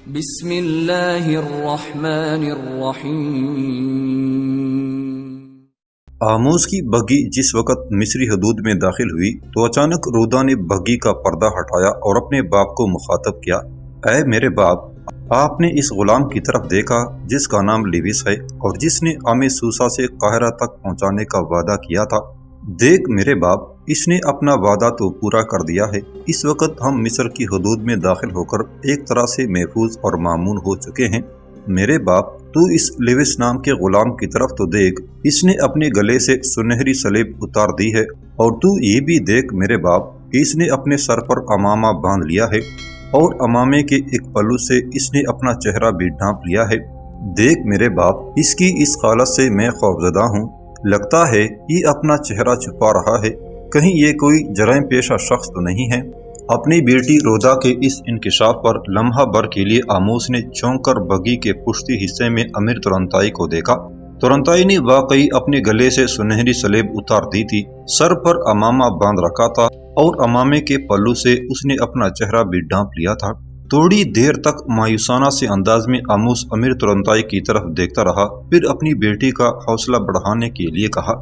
بسم اللہ الرحمن الرحیم۔ آموس کی بگھی جس وقت مصری حدود میں داخل ہوئی تو اچانک رودا نے بگھی کا پردہ ہٹایا اور اپنے باپ کو مخاطب کیا، اے میرے باپ، آپ نے اس غلام کی طرف دیکھا جس کا نام لیوس ہے اور جس نے ہمیں سوسا سے قاہرہ تک پہنچانے کا وعدہ کیا تھا۔ دیکھ میرے باپ، اس نے اپنا وعدہ تو پورا کر دیا ہے۔ اس وقت ہم مصر کی حدود میں داخل ہو کر ایک طرح سے محفوظ اور مامون ہو چکے ہیں۔ میرے باپ، تو اس لیوس نام کے غلام کی طرف تو دیکھ، اس نے اپنے گلے سے سنہری سلیب اتار دی ہے، اور تو یہ بھی دیکھ میرے باپ، اس نے اپنے سر پر امامہ باندھ لیا ہے، اور امامے کے ایک پلو سے اس نے اپنا چہرہ بھی ڈھانپ لیا ہے۔ دیکھ میرے باپ، اس کی اس حالت سے میں خوفزدہ ہوں، لگتا ہے یہ اپنا چہرہ چھپا رہا ہے، کہیں یہ کوئی جرائم پیشہ شخص تو نہیں ہے۔ اپنی بیٹی رودا کے اس انکشاف پر لمحہ بھر کے لیے آموس نے چونک کر بگھی کے پشتی حصے میں امیر ترنتائی کو دیکھا۔ ترنتائی نے واقعی اپنے گلے سے سنہری سلیب اتار دی تھی، سر پر امامہ باندھ رکھا تھا، اور امامے کے پلو سے اس نے اپنا چہرہ بھی ڈھانپ لیا تھا۔ تھوڑی دیر تک مایوسانہ سے انداز میں آموس امیر ترنتائی کی طرف دیکھتا رہا، پھر اپنی بیٹی کا حوصلہ بڑھانے کے لیے کہا،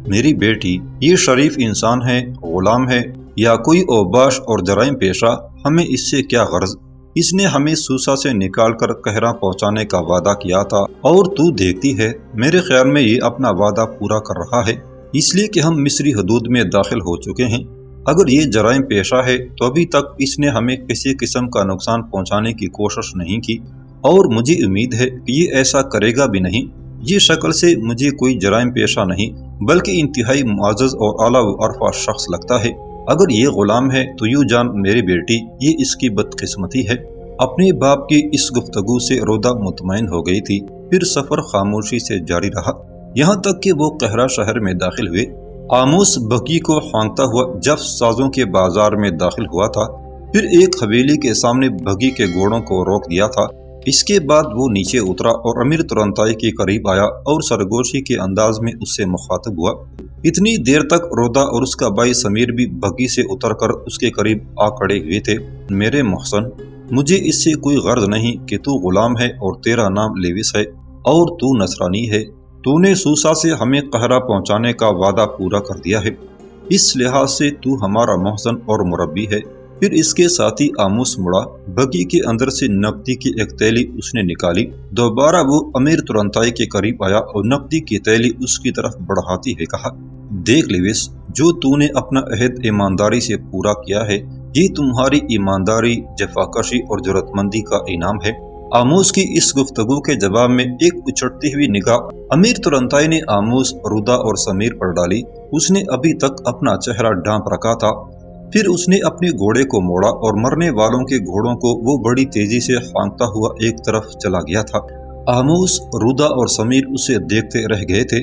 میری بیٹی، یہ شریف انسان ہے، غلام ہے یا کوئی اوباش اور جرائم پیشہ، ہمیں اس سے کیا غرض؟ اس نے ہمیں سوسا سے نکال کر قاہرہ پہنچانے کا وعدہ کیا تھا، اور تو دیکھتی ہے میرے خیال میں یہ اپنا وعدہ پورا کر رہا ہے، اس لیے کہ ہم مصری حدود میں داخل ہو چکے ہیں۔ اگر یہ جرائم پیشہ ہے تو ابھی تک اس نے ہمیں کسی قسم کا نقصان پہنچانے کی کوشش نہیں کی، اور مجھے امید ہے کہ یہ ایسا کرے گا بھی نہیں۔ یہ شکل سے مجھے کوئی جرائم پیشہ نہیں بلکہ انتہائی معزز اور اعلیٰ و عرفہ شخص لگتا ہے۔ اگر یہ غلام ہے تو یوں جان میری بیٹی، یہ اس کی بدقسمتی ہے۔ اپنے باپ کی اس گفتگو سے رودا مطمئن ہو گئی تھی، پھر سفر خاموشی سے جاری رہا، یہاں تک کہ وہ قاہرہ شہر میں داخل ہوئے۔ آموس بگھی کو ہانکتا ہوا جف سازوں کے بازار میں داخل ہوا تھا، پھر ایک حویلی کے سامنے بگھی کے گھوڑوں کو روک دیا تھا۔ اس کے بعد وہ نیچے اترا اور امیر ترنتائی کے قریب آیا اور سرگوشی کے انداز میں اس سے مخاطب ہوا۔ اتنی دیر تک رودا اور اس کا بھائی سمیر بھی بگھی سے اتر کر اس کے قریب آ کھڑے ہوئے تھے۔ میرے محسن، مجھے اس سے کوئی غرض نہیں کہ تو غلام ہے اور تیرا نام لیوس ہے اور تو نصرانی ہے۔ تو نے سوسا سے ہمیں قاہرہ پہنچانے کا وعدہ پورا کر دیا ہے، اس لحاظ سے تو ہمارا محسن اور مربی ہے۔ پھر اس کے ساتھ ہی آموس مڑا، بگھی کے اندر سے نقدی کی ایک تیلی اس نے نکالی، دوبارہ وہ امیر ترنتائی کے قریب آیا اور نقدی کی تیلی اس کی طرف بڑھاتی ہوئے کہا، دیکھ لیوس، جو تو نے اپنا عہد ایمانداری سے پورا کیا ہے، یہ تمہاری ایمانداری، جفاکشی اور جرأت مندی کا انعام ہے۔ آموس کی اس گفتگو کے جواب میں ایک اچھڑتی ہوئی نگاہ امیر ترنتائی نے آموس، رودا اور سمیر پر ڈالی۔ اس نے ابھی تک اپنا چہرہ ڈھانپ رکھا تھا، پھر اس نے اپنے گھوڑے کو موڑا اور مرنے والوں کے گھوڑوں کو وہ بڑی تیزی سے ہانکتا ہوا ایک طرف چلا گیا تھا۔ آموس، رودا اور سمیر اسے دیکھتے رہ گئے تھے۔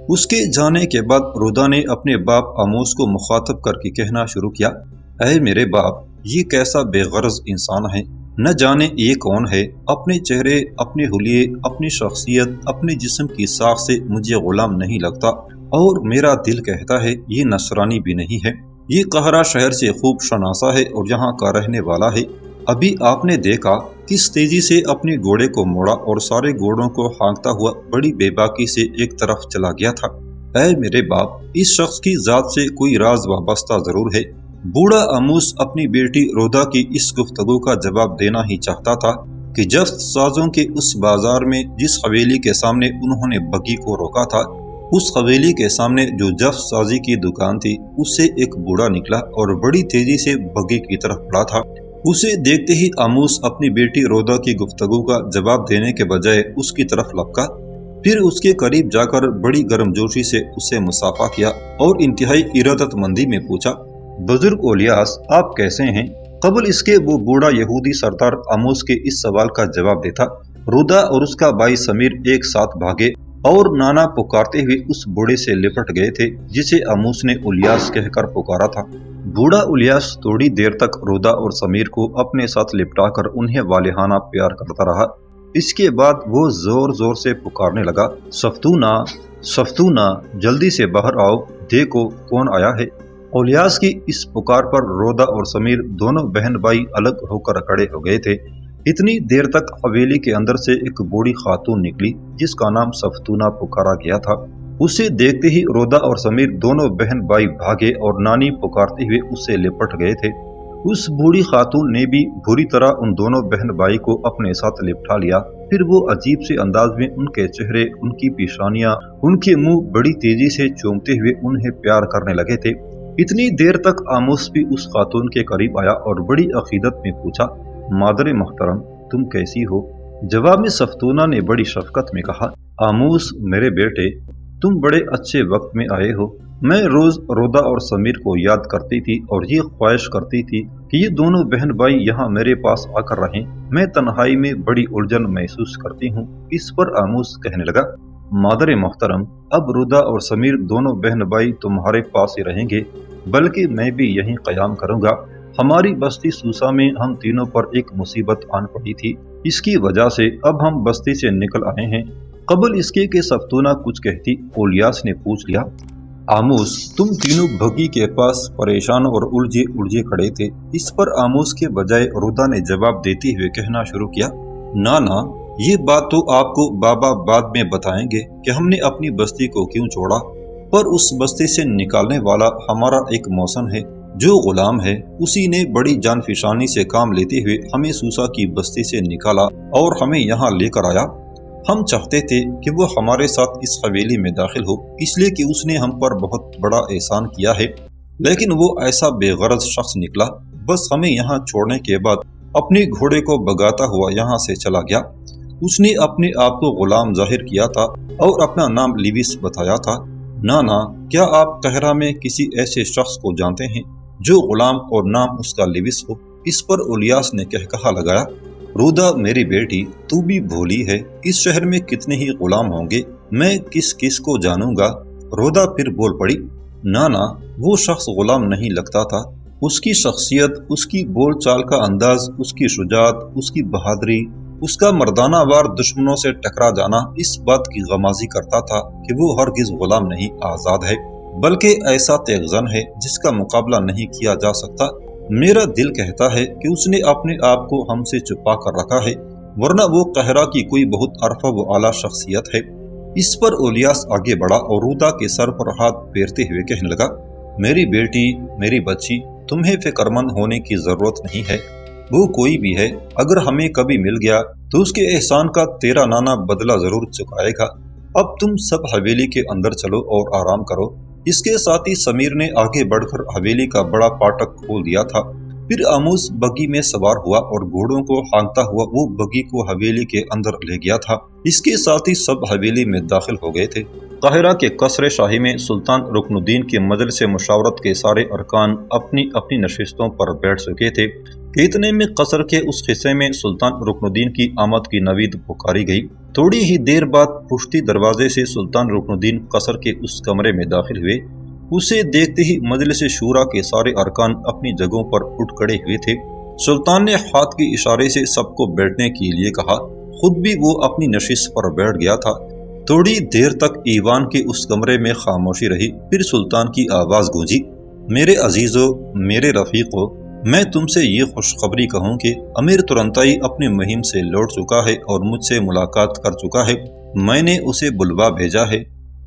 اس کے جانے کے بعد رودا نے اپنے باپ آموس کو مخاطب کر کے کہنا شروع کیا، اے میرے باپ، یہ کیسا بے غرض انسان ہے، نہ جانے یہ کون ہے، اپنے چہرے، اپنے حلیے، اپنی شخصیت، اپنے جسم کی ساخت سے مجھے غلام نہیں لگتا، اور میرا دل کہتا ہے یہ نصرانی بھی نہیں ہے۔ یہ قاہرہ شہر سے خوب شناسا ہے اور یہاں کا رہنے والا ہے۔ ابھی آپ نے دیکھا کس تیزی سے اپنے گھوڑے کو موڑا اور سارے گھوڑوں کو ہانکتا ہوا بڑی بے باکی سے ایک طرف چلا گیا تھا۔ اے میرے باپ، اس شخص کی ذات سے کوئی راز وابستہ ضرور ہے۔ بوڑھا آموس اپنی بیٹی رودا کی اس گفتگو کا جواب دینا ہی چاہتا تھا کہ جب سازوں کے اس بازار میں جس حویلی کے سامنے انہوں نے بگھی کو روکا تھا، اس حویلی کے سامنے جو جف سازی کی دکان تھی، اس سے ایک بوڑھا نکلا اور بڑی تیزی سے بگھی کی طرف بڑھا تھا۔ اسے دیکھتے ہی آموس اپنی بیٹی رودا کی گفتگو کا جواب دینے کے بجائے اس کی طرف لپکا، پھر اس کے قریب جا کر بڑی گرمجوشی سے اسے مصافحہ کیا اور انتہائی ارادت مندی میں پوچھا، بزرگ اولیاس، آپ کیسے ہیں؟ قبل اس کے وہ بوڑھا یہودی سردار آموس کے اس سوال کا جواب دیتا، رودا اور اس کا بھائی سمیر ایک ساتھ بھاگے اور نانا پکارتے ہوئے اس بوڑھے سے لپٹ گئے تھے جسے آموس نے اولیاس کہہ کر پکارا تھا۔ بوڑھا اولیاس تھوڑی دیر تک رودا اور سمیر کو اپنے ساتھ لپٹا کر انہیں والہانہ پیار کرتا رہا۔ اس کے بعد وہ زور زور سے پکارنے لگا، سفتونا، سفتونا، جلدی سے باہر آؤ، دیکھو کون آیا ہے۔ اولیاس کی اس پکار پر رودا اور سمیر دونوں بہن بھائی الگ ہو کر کھڑے ہو گئے تھے۔ اتنی دیر تک حویلی کے اندر سے ایک بوڑھی خاتون نکلی جس کا نام صفتونہ پکارا گیا تھا۔ اسے دیکھتے ہی رودا اور سمیر دونوں بہن بھائی بھاگے اور نانی پکارتے ہوئے اسے لپٹ گئے تھے۔ اس بوڑھی خاتون نے بھی بری طرح ان دونوں بہن بھائی کو اپنے ساتھ لپٹا لیا۔ پھر وہ عجیب سے انداز میں ان کے چہرے، ان کی پیشانیاں، ان کے منہ بڑی تیزی سے چومتے ہوئے انہیں پیار کرنے لگے تھے۔ اتنی دیر تک آموس بھی اس خاتون کے قریب آیا اور بڑی عقیدت میں پوچھا، مادر محترم تم کیسی ہو؟ جواب میں صفتونہ نے بڑی شفقت میں کہا، آموس میرے بیٹے تم بڑے اچھے وقت میں آئے ہو۔ میں روز رودا اور سمیر کو یاد کرتی تھی اور یہ خواہش کرتی تھی کہ یہ دونوں بہن بھائی یہاں میرے پاس آ کر رہیں۔ میں تنہائی میں بڑی الجھن محسوس کرتی ہوں۔ اس پر آموس کہنے لگا، مادر محترم اب رودا اور سمیر دونوں بہن بھائی تمہارے پاس ہی رہیں گے، بلکہ میں بھی یہیں قیام کروں گا۔ ہماری بستی سوسا میں ہم تینوں پر ایک مصیبت آن پڑی تھی، اس کی وجہ سے اب ہم بستی سے نکل آئے ہیں۔ قبل اس کے کہ صفتونہ کچھ کہتی، اولیاس نے پوچھ لیا، آموس تم تینوں بھگی کے پاس پریشان اور الجھے کھڑے تھے۔ اس پر آموس کے بجائے رودا نے جواب دیتے ہوئے کہنا شروع کیا، نانا یہ بات تو آپ کو بابا بعد میں بتائیں گے کہ ہم نے اپنی بستی کو کیوں چھوڑا، پر اس بستی سے نکالنے والا ہمارا ایک موسن ہے جو غلام ہے۔ اسی نے بڑی جان فشانی سے کام لیتے ہوئے ہمیں سوسا کی بستی سے نکالا اور ہمیں یہاں لے کر آیا۔ ہم چاہتے تھے کہ وہ ہمارے ساتھ اس حویلی میں داخل ہو، اس لیے کہ اس نے ہم پر بہت بڑا احسان کیا ہے، لیکن وہ ایسا بے غرض شخص نکلا، بس ہمیں یہاں چھوڑنے کے بعد اپنے گھوڑے کو بگاتا ہوا یہاں سے چلا گیا۔ اس نے اپنے آپ کو غلام ظاہر کیا تھا اور اپنا نام لیوس بتایا تھا۔ نانا کیا آپ قہرہ میں کسی ایسے شخص کو جانتے ہیں جو غلام اور نام اس کا لیوس ہو؟ اس پر اولیاس نے کہا لگایا، رودا میری بیٹی تو بھی بھولی ہے، اس شہر میں کتنے ہی غلام ہوں گے، میں کس کو جانوں گا؟ رودا پھر بول پڑی، نانا وہ شخص غلام نہیں لگتا تھا، اس کی شخصیت، اس کی بول چال کا انداز، اس کی شجاعت، اس کی بہادری، اس کا مردانہ وار دشمنوں سے ٹکرا جانا اس بات کی غمازی کرتا تھا کہ وہ ہرگز غلام نہیں، آزاد ہے، بلکہ ایسا تیغزن ہے جس کا مقابلہ نہیں کیا جا سکتا۔ میرا دل کہتا ہے کہ اس نے اپنے آپ کو ہم سے چھپا کر رکھا ہے، ورنہ وہ قہرہ کی کوئی بہت عرفہ و اعلیٰ شخصیت ہے۔ اس پر اولیاس آگے بڑھا اور رودا کے سر پر ہاتھ پھیرتے ہوئے کہنے لگا، میری بیٹی، میری بچی، تمہیں فکر مند ہونے کی ضرورت نہیں ہے، وہ کوئی بھی ہے، اگر ہمیں کبھی مل گیا تو اس کے احسان کا تیرا نانا بدلہ ضرور چکائے گا۔ اب تم سب حویلی کے اندر چلو اور آرام کرو۔ اس کے ساتھ ہی سمیر نے آگے بڑھ کر حویلی کا بڑا پاٹک کھول دیا تھا۔ پھر آموس بگی میں سوار ہوا اور گھوڑوں کو ہانکتا ہوا وہ بگی کو حویلی کے اندر لے گیا تھا۔ اس کے ساتھ ہی سب حویلی میں داخل ہو گئے تھے۔ قاہرہ کے قصر شاہی میں سلطان رکن الدین کے مجلس مشاورت کے سارے ارکان اپنی اپنی نشستوں پر بیٹھ چکے تھے کہ اتنے میں قصر کے اس حصے میں سلطان رکن الدین کی آمد کی نوید پکاری گئی۔ تھوڑی ہی دیر بعد پشتی دروازے سے سلطان رکن الدین قصر کے اس کمرے میں داخل ہوئے۔ اسے دیکھتے ہی مجلس شورا کے سارے ارکان اپنی جگہوں پر اٹھ کھڑے ہوئے تھے۔ سلطان نے ہاتھ کے اشارے سے سب کو بیٹھنے کے لیے کہا، خود بھی وہ اپنی نشست پر بیٹھ گیا تھا۔ تھوڑی دیر تک ایوان کے اس کمرے میں خاموشی رہی، پھر سلطان کی آواز گونجی، میرے عزیزو، میرے رفیقو، میں تم سے یہ خوشخبری کہوں کہ امیر ترنتائی اپنی مہم سے لوٹ چکا ہے اور مجھ سے ملاقات کر چکا ہے۔ میں نے اسے بلوا بھیجا ہے۔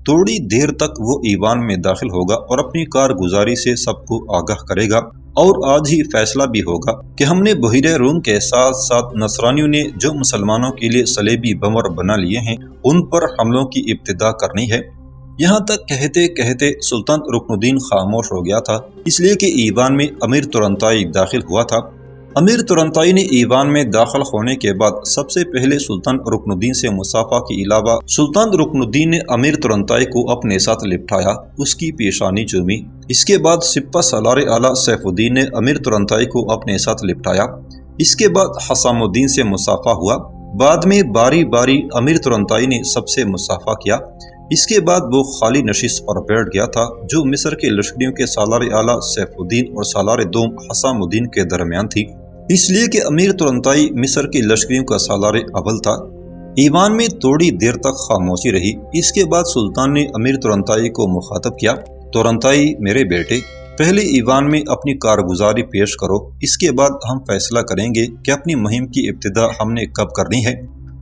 تھوڑی دیر تک وہ ایوان میں داخل ہوگا اور اپنی کارگزاری سے سب کو آگاہ کرے گا، اور آج ہی فیصلہ بھی ہوگا کہ ہم نے بحیرہ روم کے ساتھ ساتھ نصرانیوں نے جو مسلمانوں کے لیے صلیبی بمر بنا لیے ہیں ان پر حملوں کی ابتدا کرنی ہے۔ یہاں تک کہتے کہتے سلطان رکن الدین خاموش ہو گیا تھا، اس لیے کہ ایوان میں امیر ترنتائی داخل ہوا تھا۔ امیر ترنتائی نے ایوان میں داخل ہونے کے بعد سب سے پہلے سلطان رکن الدین سے مصافحہ کے علاوہ سلطان رکن الدین نے امیر ترنتائی کو اپنے ساتھ لپٹایا، اس کی پیشانی چومی۔ اس کے بعد سپہ سالار اعلیٰ سیف الدین نے امیر ترنتائی کو اپنے ساتھ لپٹایا۔ اس کے بعد حسام الدین سے مصافحہ ہوا۔ بعد میں باری باری امیر ترنتائی نے سب سے مصافحہ کیا۔ اس کے بعد وہ خالی نشست پر بیٹھ گیا تھا جو مصر کے لشکریوں کے سالار اعلیٰ سیف الدین اور سالار دوم حسام الدین کے درمیان تھی، اس لیے کہ امیر ترنتائی مصر کے لشکریوں کا سالار اول تھا۔ ایوان میں تھوڑی دیر تک خاموشی رہی۔ اس کے بعد سلطان نے امیر ترنتائی کو مخاطب کیا، ترنتائی میرے بیٹے، پہلے ایوان میں اپنی کارگزاری پیش کرو، اس کے بعد ہم فیصلہ کریں گے کہ اپنی مہم کی ابتدا ہم نے کب کرنی ہے۔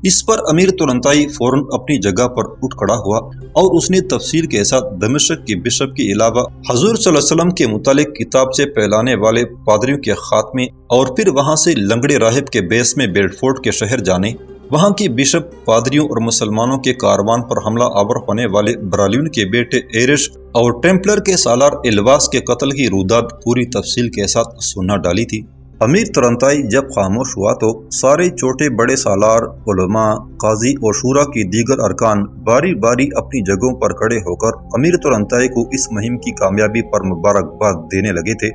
اس پر امیر ترنتائی فوراً اپنی جگہ پر اٹھ کھڑا ہوا اور اس نے تفصیل کے ساتھ دمشق کے بشپ کے علاوہ حضور صلی اللہ علیہ وسلم کے متعلق کتاب سے پھیلانے والے پادریوں کے خاتمے اور پھر وہاں سے لنگڑے راہب کے بیس میں بیلفورڈ کے شہر جانے، وہاں کے بشپ، پادریوں اور مسلمانوں کے کاروان پر حملہ آور ہونے والے برالیون کے بیٹے ایرش اور ٹیمپلر کے سالار الواس کے قتل کی روداد پوری تفصیل کے ساتھ سنا ڈالی تھی۔ امیر ترنتائی جب خاموش ہوا تو سارے چھوٹے بڑے سالار، علماء، قاضی اور شورا کی دیگر ارکان باری باری اپنی جگہوں پر کھڑے ہو کر امیر ترنتائی کو اس مہم کی کامیابی پر مبارکباد دینے لگے تھے۔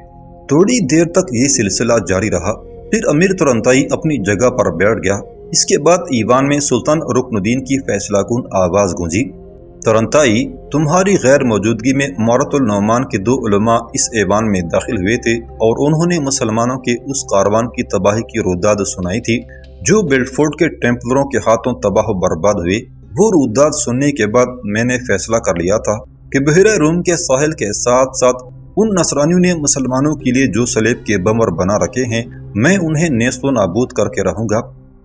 تھوڑی دیر تک یہ سلسلہ جاری رہا، پھر امیر ترنتائی اپنی جگہ پر بیٹھ گیا۔ اس کے بعد ایوان میں سلطان رکن الدین کی فیصلہ کن آواز گونجی، ترنتائی، تمہاری غیر موجودگی میں مورۃ النعمان کے 2 علماء اس ایوان میں داخل ہوئے تھے اور انہوں نے مسلمانوں کے اس کاروان کی تباہی کی روداد سنائی تھی جو بیلفورڈ کے ٹیمپلروں کے ہاتھوں تباہ و برباد ہوئے۔ وہ روداد سننے کے بعد میں نے فیصلہ کر لیا تھا کہ بحیرہ روم کے ساحل کے ساتھ ساتھ ان نصرانیوں نے مسلمانوں کے لیے جو صلیب کے بمر بنا رکھے ہیں، میں انہیں نیست و نابود کر کے رہوں گا۔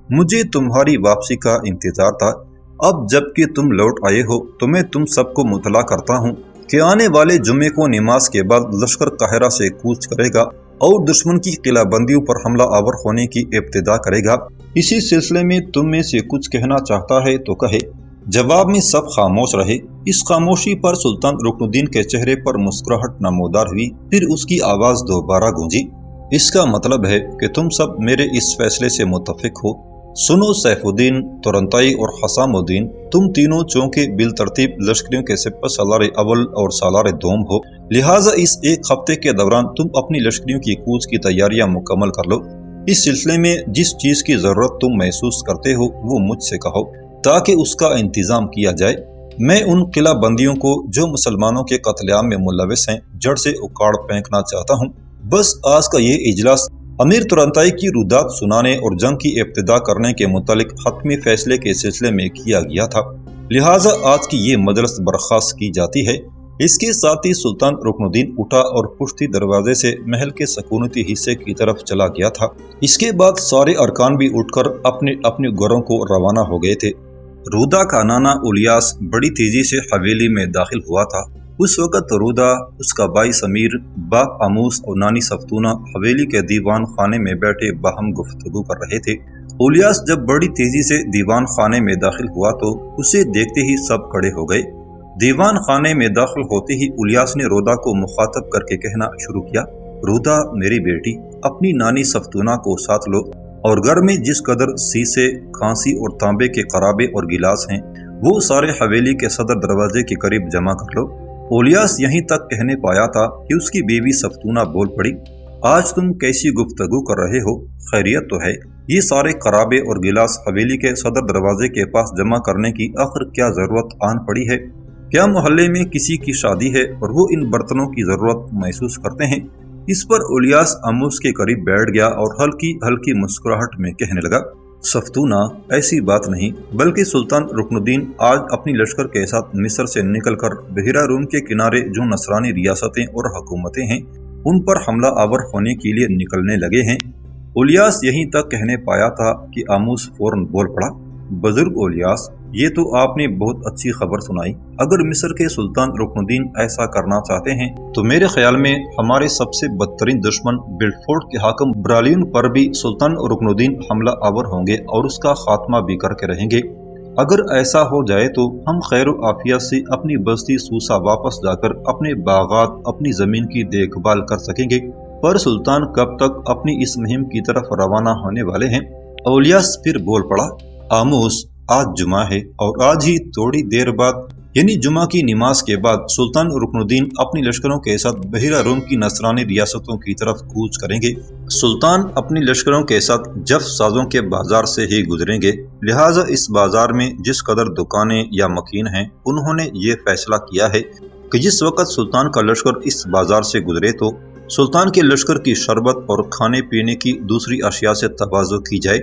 مجھے تمہاری واپسی کا انتظار تھا، اب جب کہ تم لوٹ آئے ہو تو میں تم سب کو مطلع کرتا ہوں کہ آنے والے جمعے کو نماز کے بعد لشکر قاہرہ سے کوچ کرے گا اور دشمن کی قلعہ بندیوں پر حملہ آور ہونے کی ابتدا کرے گا۔ اسی سلسلے میں تم میں سے کچھ کہنا چاہتا ہے تو کہے۔ جواب میں سب خاموش رہے۔ اس خاموشی پر سلطان رکن الدین کے چہرے پر مسکراہٹ نمودار ہوئی، پھر اس کی آواز دوبارہ گونجی، اس کا مطلب ہے کہ تم سب میرے اس فیصلے سے متفق ہو۔ سنو سیف الدین، ترنتائی اور حسام الدین، تم تینوں چونکہ بالترتیب لشکریوں کے سپہ سالار اول اور سالار دوم ہو، لہٰذا اس ایک ہفتے کے دوران تم اپنی لشکریوں کی کوچ کی تیاریاں مکمل کر لو۔ اس سلسلے میں جس چیز کی ضرورت تم محسوس کرتے ہو وہ مجھ سے کہو تاکہ اس کا انتظام کیا جائے۔ میں ان قلعہ بندیوں کو جو مسلمانوں کے قتل عام میں ملوث ہیں جڑ سے اکاڑ پھینکنا چاہتا ہوں۔ بس آج کا یہ اجلاس امیر ترنتائی کی روداد سنانے اور جنگ کی ابتدا کرنے کے متعلق حتمی فیصلے کے سلسلے میں کیا گیا تھا، لہٰذا آج کی یہ مجلس برخاست کی جاتی ہے۔ اس کے ساتھ ہی سلطان رکن الدین اٹھا اور پشتی دروازے سے محل کے سکونتی حصے کی طرف چلا گیا تھا۔ اس کے بعد سارے ارکان بھی اٹھ کر اپنے اپنے گھروں کو روانہ ہو گئے تھے۔ رودا کا نانا الیاس بڑی تیزی سے حویلی میں داخل ہوا تھا۔ اس وقت رودا، اس کا بھائی سمیر، باپ آموس اور نانی سفتونہ حویلی کے دیوان خانے میں بیٹھے باہم گفتگو کر رہے تھے۔ الیاس جب بڑی تیزی سے دیوان خانے میں داخل ہوا تو اسے دیکھتے ہی سب کھڑے ہو گئے۔ دیوان خانے میں داخل ہوتے ہی الیاس نے رودا کو مخاطب کر کے کہنا شروع کیا، رودا میری بیٹی، اپنی نانی سفتونہ کو ساتھ لو اور گھر میں جس قدر سیسے، کھانسی اور تانبے کے قرابے اور گلاس ہیں وہ سارے حویلی کے صدر دروازے کے قریب جمع کر لو۔ الیاس یہیں تک کہنے پایا تھا کہ اس کی بیوی سفتونہ بول پڑی، آج تم کیسی گفتگو کر رہے ہو؟ خیریت تو ہے؟ یہ سارے قرابے اور گلاس حویلی کے صدر دروازے کے پاس جمع کرنے کی آخر کیا ضرورت آن پڑی ہے؟ کیا محلے میں کسی کی شادی ہے اور وہ ان برتنوں کی ضرورت محسوس کرتے ہیں؟ اس پر الیاس آموس کے قریب بیٹھ گیا اور ہلکی ہلکی مسکراہٹ میں کہنے لگا، سفتونہ، ایسی بات نہیں، بلکہ سلطان رکن الدین آج اپنی لشکر کے ساتھ مصر سے نکل کر بحیرہ روم کے کنارے جو نصرانی ریاستیں اور حکومتیں ہیں ان پر حملہ آور ہونے کے لیے نکلنے لگے ہیں۔ الیاس یہیں تک کہنے پایا تھا کہ آموس فوراً بول پڑا، بزرگ الیاس، یہ تو آپ نے بہت اچھی خبر سنائی۔ اگر مصر کے سلطان رکن الدین ایسا کرنا چاہتے ہیں تو میرے خیال میں ہمارے سب سے بدترین دشمن بیلفورڈ کے حاکم برالیون پر بھی سلطان رکن الدین حملہ آور ہوں گے اور اس کا خاتمہ بھی کر کے رہیں گے۔ اگر ایسا ہو جائے تو ہم خیر و عافیت سے اپنی بستی سوسا واپس جا کر اپنے باغات، اپنی زمین کی دیکھ بھال کر سکیں گے۔ پر سلطان کب تک اپنی اس مہم کی طرف روانہ ہونے والے ہیں؟ الیاس پھر بول پڑا، آموس، آج جمعہ ہے اور آج ہی تھوڑی دیر بعد یعنی جمعہ کی نماز کے بعد سلطان رکن الدین اپنی لشکروں کے ساتھ بحیرہ روم کی نصرانی ریاستوں کی طرف کوچ کریں گے۔ سلطان اپنی لشکروں کے ساتھ جف سازوں کے بازار سے ہی گزریں گے، لہٰذا اس بازار میں جس قدر دکانیں یا مکین ہیں انہوں نے یہ فیصلہ کیا ہے کہ جس وقت سلطان کا لشکر اس بازار سے گزرے تو سلطان کے لشکر کی شربت اور کھانے پینے کی دوسری اشیاء سے تبادلہ کی جائے۔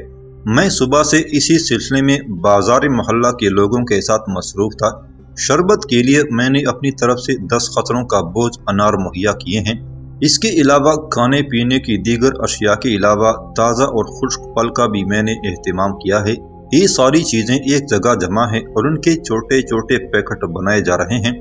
میں صبح سے اسی سلسلے میں بازار محلہ کے لوگوں کے ساتھ مصروف تھا۔ شربت کے لیے میں نے اپنی طرف سے 10 خطروں کا بوجھ انار مہیا کیے ہیں۔ اس کے علاوہ کھانے پینے کی دیگر اشیاء کے علاوہ تازہ اور خشک پھل کا بھی میں نے اہتمام کیا ہے۔ یہ ساری چیزیں ایک جگہ جمع ہیں اور ان کے چھوٹے چھوٹے پیکٹ بنائے جا رہے ہیں۔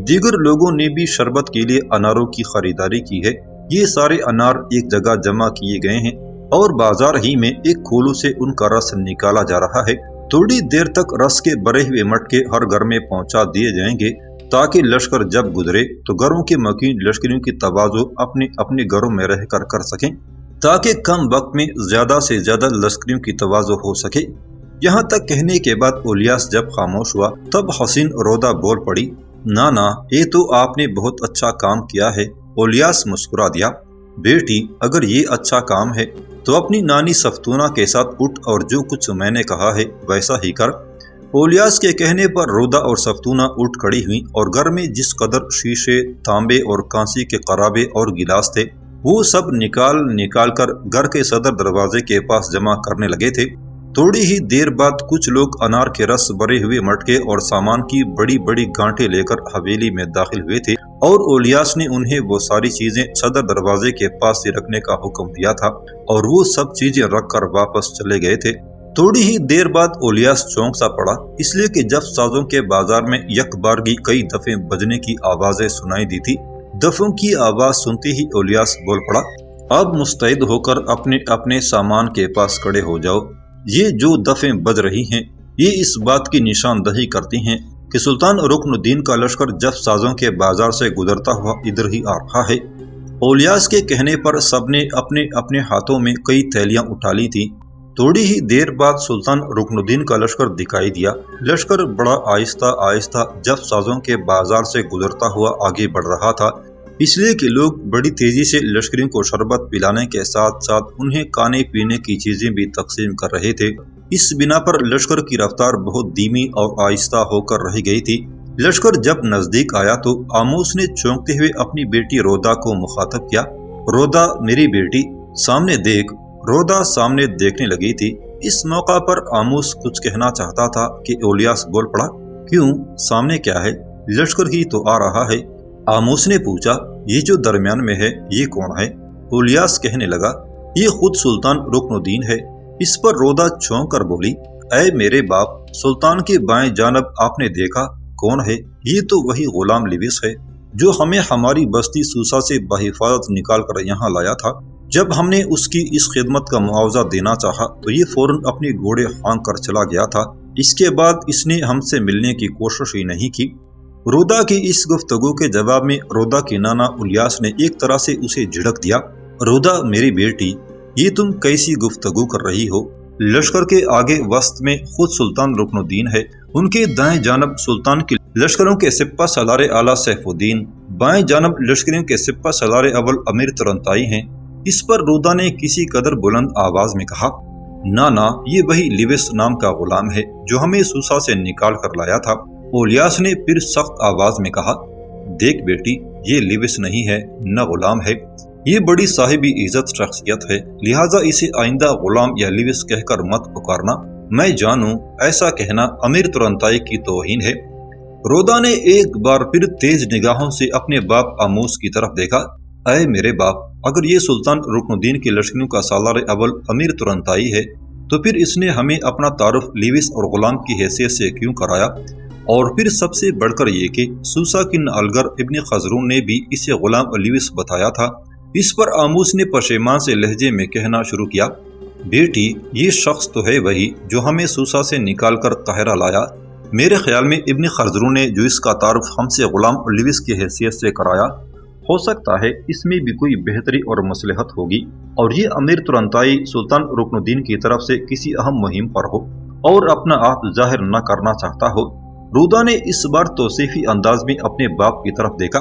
دیگر لوگوں نے بھی شربت کے لیے اناروں کی خریداری کی ہے۔ یہ سارے انار ایک جگہ جمع کیے گئے ہیں اور بازار ہی میں ایک کھولو سے ان کا رس نکالا جا رہا ہے۔ تھوڑی دیر تک رس کے بھرے ہوئے مٹکے ہر گھر میں پہنچا دیے جائیں گے تاکہ لشکر جب گزرے تو گھروں کے مکین لشکریوں کی توازو اپنے اپنے گھروں میں رہ کر سکیں، تاکہ کم وقت میں زیادہ سے زیادہ لشکریوں کی توازو ہو سکے۔ یہاں تک کہنے کے بعد الیاس جب خاموش ہوا تب حسین رودا بول پڑی، نانا یہ تو آپ نے بہت اچھا کام کیا ہے۔ الیاس مسکرا دیا، بیٹی اگر یہ اچھا کام ہے تو اپنی نانی صفتونہ کے ساتھ اٹھ اور جو کچھ میں نے کہا ہے ویسا ہی کر۔ الیاس کے کہنے پر رودا اور صفتونہ اٹھ کھڑی ہوئی اور گھر میں جس قدر شیشے، تانبے اور کانسی کے قرابے اور گلاس تھے وہ سب نکال کر گھر کے صدر دروازے کے پاس جمع کرنے لگے تھے۔ تھوڑی ہی دیر بعد کچھ لوگ انار کے رس بھرے ہوئے مٹکے اور سامان کی بڑی بڑی گانٹیں لے کر حویلی میں داخل ہوئے تھے اور الیاس نے انہیں وہ ساری چیزیں صدر دروازے کے پاس سے رکھنے کا حکم دیا تھا اور وہ سب چیزیں رکھ کر واپس چلے گئے تھے۔ تھوڑی ہی دیر بعد الیاس چونک سا پڑا، اس لیے کہ جب سازوں کے بازار میں یک بارگی کئی دفعے بجنے کی آوازیں سنائی دی تھی۔ دفوں کی آواز سنتے ہی الیاس بول پڑا، اب مستعد ہو کر اپنے اپنے سامان کے پاس کھڑے ہو جاؤ۔ یہ جو دفیں بج رہی ہیں یہ اس بات کی نشاندہی کرتی ہیں کہ سلطان رکن الدین کا لشکر جب سازوں کے بازار سے گزرتا ہوا ادھر ہی آ رہا ہے۔ الیاس کے کہنے پر سب نے اپنے اپنے ہاتھوں میں کئی تھیلیاں اٹھا لی تھیں۔ تھوڑی ہی دیر بعد سلطان رکن الدین کا لشکر دکھائی دیا۔ لشکر بڑا آہستہ آہستہ جب سازوں کے بازار سے گزرتا ہوا آگے بڑھ رہا تھا، اس لیے کہ لوگ بڑی تیزی سے لشکریوں کو شربت پلانے کے ساتھ ساتھ انہیں کھانے پینے کی چیزیں بھی تقسیم کر رہے تھے۔ اس بنا پر لشکر کی رفتار بہت دھیمی اور آہستہ ہو کر رہ گئی تھی۔ لشکر جب نزدیک آیا تو آموس نے چونکتے ہوئے اپنی بیٹی رودا کو مخاطب کیا، رودا میری بیٹی سامنے دیکھ۔ رودا سامنے دیکھنے لگی تھی۔ اس موقع پر آموس کچھ کہنا چاہتا تھا کہ الیاس بول پڑا، کیوں سامنے کیا ہے؟ لشکر ہی تو آ رہا ہے۔ آموس نے پوچھا، یہ جو درمیان میں ہے یہ کون ہے؟ الیاس کہنے لگا، یہ خود سلطان رکن الدین ہے۔ اس پر رودا چونک کر بولی، اے میرے باپ، سلطان کے بائیں جانب آپ نے دیکھا کون ہے؟ یہ تو وہی غلام لیوس ہے جو ہمیں ہماری بستی سوسا سے بحفاظت نکال کر یہاں لایا تھا۔ جب ہم نے اس کی اس خدمت کا معاوضہ دینا چاہا تو یہ فوراً اپنے گھوڑے ہانک کر چلا گیا تھا۔ اس کے بعد اس نے ہم سے ملنے کی کوشش ہی نہیں کی۔ رودا کی اس گفتگو کے جواب میں رودا کی نانا الیاس نے ایک طرح سے اسے جھڑک دیا، رودا میری بیٹی، یہ تم کیسی گفتگو کر رہی ہو؟ لشکر کے آگے وسط میں خود سلطان رکن الدین ہے، ان کے دائیں جانب سلطان کے لشکروں کے سپہ سالار اعلیٰ سیف الدین، بائیں جانب لشکریوں کے سپہ سالار اول امیر ترنتائی ہیں۔ اس پر رودا نے کسی قدر بلند آواز میں کہا، نانا یہ وہی لیوس نام کا غلام ہے جو ہمیں سوسا سے نکال کر لایا تھا۔ الیاس نے پھر سخت آواز میں کہا، دیکھ بیٹی، یہ لیوس نہیں ہے نہ غلام ہے، یہ بڑی صاحبی عزت شخصیت ہے، لہٰذا اسے آئندہ غلام یا لیوس کہہ کر مت پکارنا، میں جانوں ایسا کہنا امیر ترنتائی کی توہین ہے۔ رودا نے ایک بار پھر تیز نگاہوں سے اپنے باپ آموس کی طرف دیکھا، اے میرے باپ، اگر یہ سلطان رکن الدین کے لشکریوں کا سالار اول امیر ترنتائی ہے تو پھر اس نے ہمیں اپنا تعارف لیوس اور غلام کی حیثیت سے کیوں کرایا؟ اور پھر سب سے بڑھ کر یہ کہ سوسا کی نالگر ابن خزرون نے بھی اسے غلام لیوس بتایا تھا۔ اس پر آموس نے پشیمان سے لہجے میں کہنا شروع کیا، بیٹی یہ شخص تو ہے وہی جو ہمیں سوسا سے نکال کر قاہرہ لایا۔ میرے خیال میں ابن خزرون نے جو اس کا تعارف ہم سے غلام لیوس کی حیثیت سے کرایا، ہو سکتا ہے اس میں بھی کوئی بہتری اور مصلحت ہوگی اور یہ امیر ترنتائی سلطان رکن الدین کی طرف سے کسی اہم مہم پر ہو اور اپنا آپ ظاہر نہ کرنا چاہتا ہو۔ رودا نے اس بار توصیفی انداز میں اپنے باپ کی طرف دیکھا۔